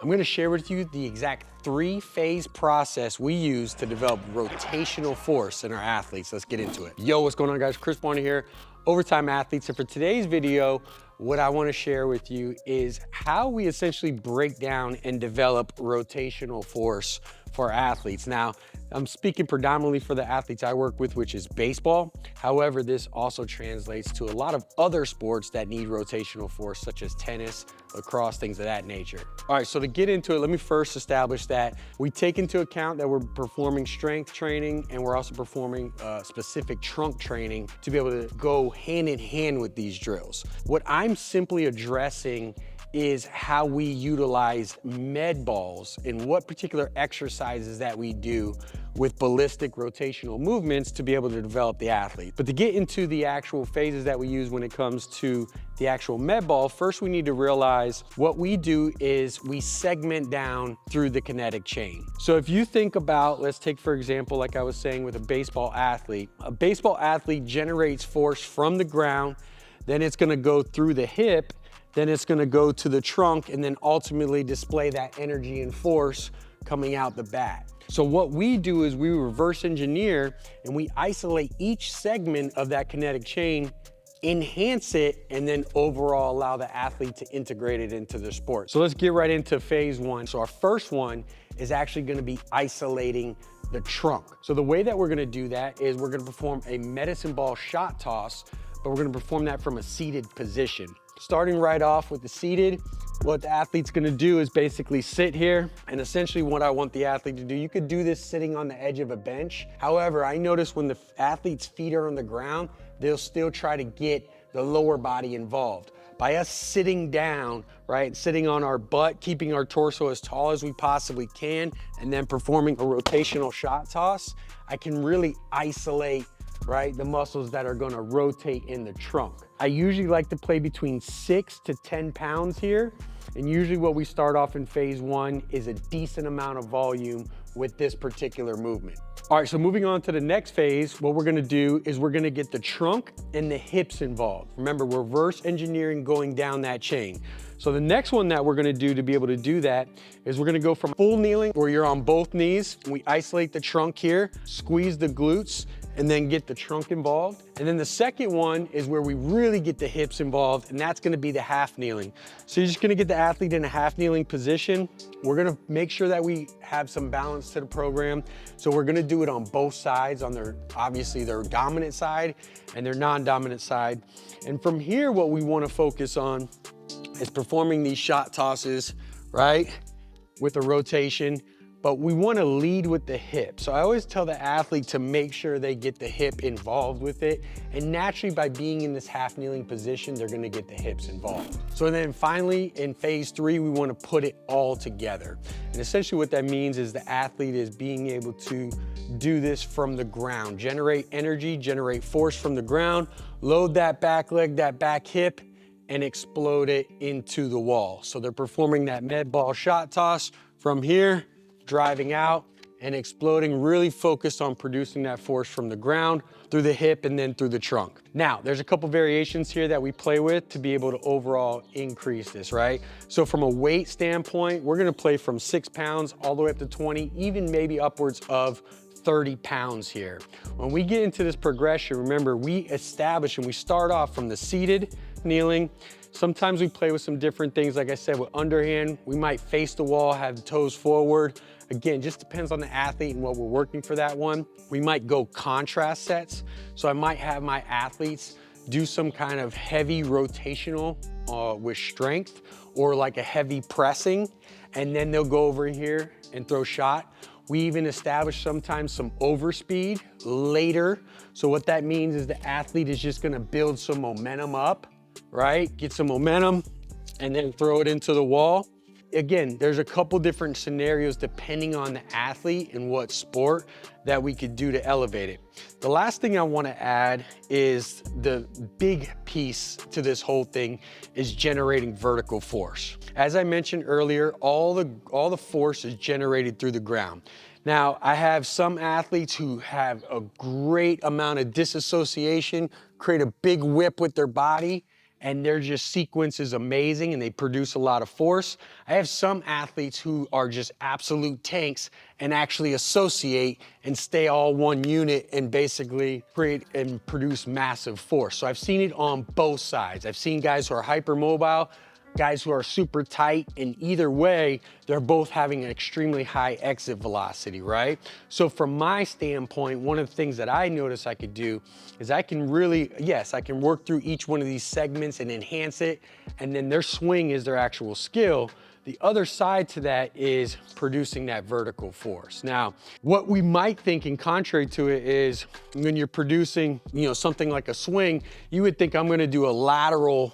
I'm gonna share with you the exact 3-phase process we use to develop rotational force in our athletes. Let's get into it. Yo, what's going on, guys? Chris Barney here, Overtime Athletes. And for today's video, what I wanna share with you is how we essentially break down and develop rotational force for athletes. Now, I'm speaking predominantly for the athletes I work with, which is baseball. However, this also translates to a lot of other sports that need rotational force, such as tennis, lacrosse, things of that nature. All right, so to get into it, let me first establish that we take into account that we're performing strength training and we're also performing specific trunk training to be able to go hand in hand with these drills. What I'm simply addressing is how we utilize med balls and what particular exercises that we do with ballistic rotational movements to be able to develop the athlete. But to get into the actual phases that we use when it comes to the actual med ball, first we need to realize what we do is we segment down through the kinetic chain. So if you think about, let's take for example, like I was saying with a baseball athlete generates force from the ground, then it's gonna go through the hip, then it's gonna go to the trunk and then ultimately display that energy and force coming out the bat. So what we do is we reverse engineer and we isolate each segment of that kinetic chain, enhance it, and then overall allow the athlete to integrate it into the sport. So let's get right into phase one. So our first one is actually gonna be isolating the trunk. So the way that we're gonna do that is we're gonna perform a medicine ball shot toss, but we're gonna perform that from a seated position. Starting right off with the seated, what the athlete's gonna do is basically sit here, and essentially what I want the athlete to do, you could do this sitting on the edge of a bench. However, I notice when the athlete's feet are on the ground, they'll still try to get the lower body involved. By us sitting down, right, sitting on our butt, keeping our torso as tall as we possibly can, and then performing a rotational shot toss, I can really isolate, right, the muscles that are gonna rotate in the trunk. I usually like to play between 6 to 10 pounds here. And usually what we start off in phase one is a decent amount of volume with this particular movement. All right, so moving on to the next phase, what we're gonna do is we're gonna get the trunk and the hips involved. Remember, we're reverse engineering going down that chain. So the next one that we're gonna do to be able to do that is we're gonna go from full kneeling where you're on both knees. We isolate the trunk here, squeeze the glutes, and then get the trunk involved. And then the second one is where we really get the hips involved, and that's gonna be the half kneeling. So you're just gonna get the athlete in a half kneeling position. We're gonna make sure that we have some balance to the program. So we're gonna do it on both sides, on obviously their dominant side and their non-dominant side. And from here, what we wanna focus on is performing these shot tosses, right, with a rotation. But we wanna lead with the hip. So I always tell the athlete to make sure they get the hip involved with it. And naturally, by being in this half kneeling position, they're gonna get the hips involved. So then finally, in phase three, we wanna put it all together. And essentially what that means is the athlete is being able to do this from the ground, generate energy, generate force from the ground, load that back leg, that back hip, and explode it into the wall. So they're performing that med ball shot toss from here, driving out and exploding, really focused on producing that force from the ground, through the hip, and then through the trunk. Now, there's a couple variations here that we play with to be able to overall increase this, right? So from a weight standpoint, we're gonna play from 6 pounds all the way up to 20, even maybe upwards of 30 pounds here. When we get into this progression, remember, we establish and we start off from the seated, kneeling. Sometimes we play with some different things. Like I said, with underhand, we might face the wall, have the toes forward. Again, just depends on the athlete and what we're working for that one. We might go contrast sets. So I might have my athletes do some kind of heavy rotational with strength, or like a heavy pressing, and then they'll go over here and throw shot. We even establish sometimes some overspeed later. So what that means is the athlete is just gonna build some momentum up, right? Get some momentum and then throw it into the wall. Again, there's a couple different scenarios depending on the athlete and what sport that we could do to elevate it. The last thing I want to add is the big piece to this whole thing is generating vertical force. As I mentioned earlier, all the force is generated through the ground. Now, I have some athletes who have a great amount of disassociation, create a big whip with their body, and their just sequence is amazing and they produce a lot of force. I have some athletes who are just absolute tanks and actually associate and stay all one unit and basically create and produce massive force. So I've seen it on both sides. I've seen guys who are hypermobile, guys who are super tight, and either way, they're both having an extremely high exit velocity, right? So from my standpoint, one of the things that I notice I could do is I can really, yes, I can work through each one of these segments and enhance it, and then their swing is their actual skill. The other side to that is producing that vertical force. Now, what we might think in contrary to it is when you're producing, something like a swing, you would think I'm gonna do a lateral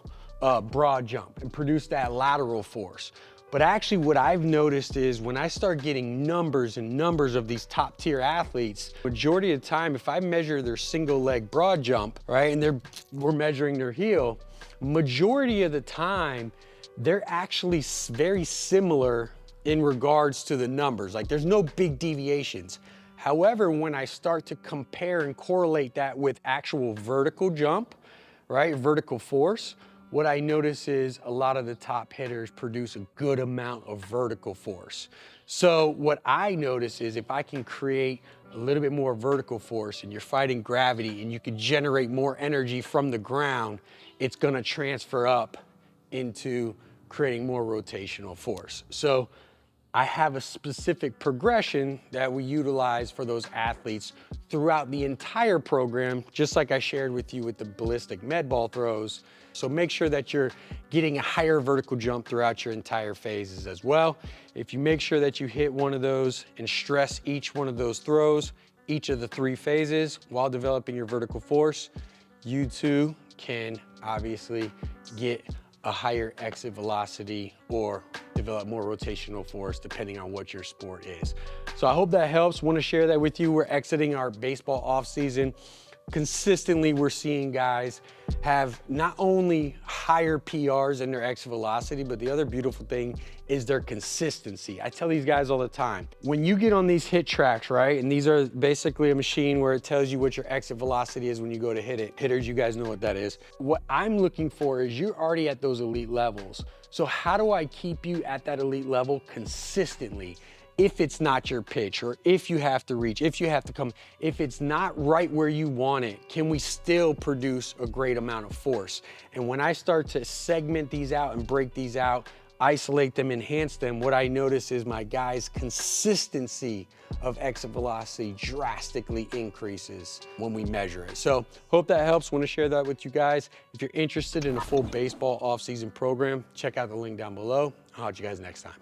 broad jump and produce that lateral force. But actually what I've noticed is when I start getting numbers and numbers of these top tier athletes, majority of the time, if I measure their single leg broad jump, right, and we're measuring their heel, majority of the time, they're actually very similar in regards to the numbers. Like there's no big deviations. However, when I start to compare and correlate that with actual vertical jump, right, vertical force, what I notice is a lot of the top hitters produce a good amount of vertical force. So what I notice is if I can create a little bit more vertical force and you're fighting gravity and you can generate more energy from the ground, it's gonna transfer up into creating more rotational force. So I have a specific progression that we utilize for those athletes throughout the entire program, just like I shared with you with the ballistic med ball throws. So make sure that you're getting a higher vertical jump throughout your entire phases as well. If you make sure that you hit one of those and stress each one of those throws, each of the 3 phases while developing your vertical force, you too can obviously get a higher exit velocity or develop more rotational force depending on what your sport is. So I hope that helps. Want to share that with you. We're exiting our baseball off season. Consistently, we're seeing guys have not only higher PRs in their exit velocity, but the other beautiful thing is their consistency. I tell these guys all the time, when you get on these hit tracks, right? And these are basically a machine where it tells you what your exit velocity is when you go to hit it. Hitters, you guys know what that is. What I'm looking for is you're already at those elite levels. So how do I keep you at that elite level consistently? If it's not your pitch, or if you have to reach, if you have to come, if it's not right where you want it, can we still produce a great amount of force? And when I start to segment these out and break these out, isolate them, enhance them, what I notice is my guys' consistency of exit velocity drastically increases when we measure it. So hope that helps. Want to share that with you guys. If you're interested in a full baseball off-season program, check out the link down below. I'll catch you guys next time.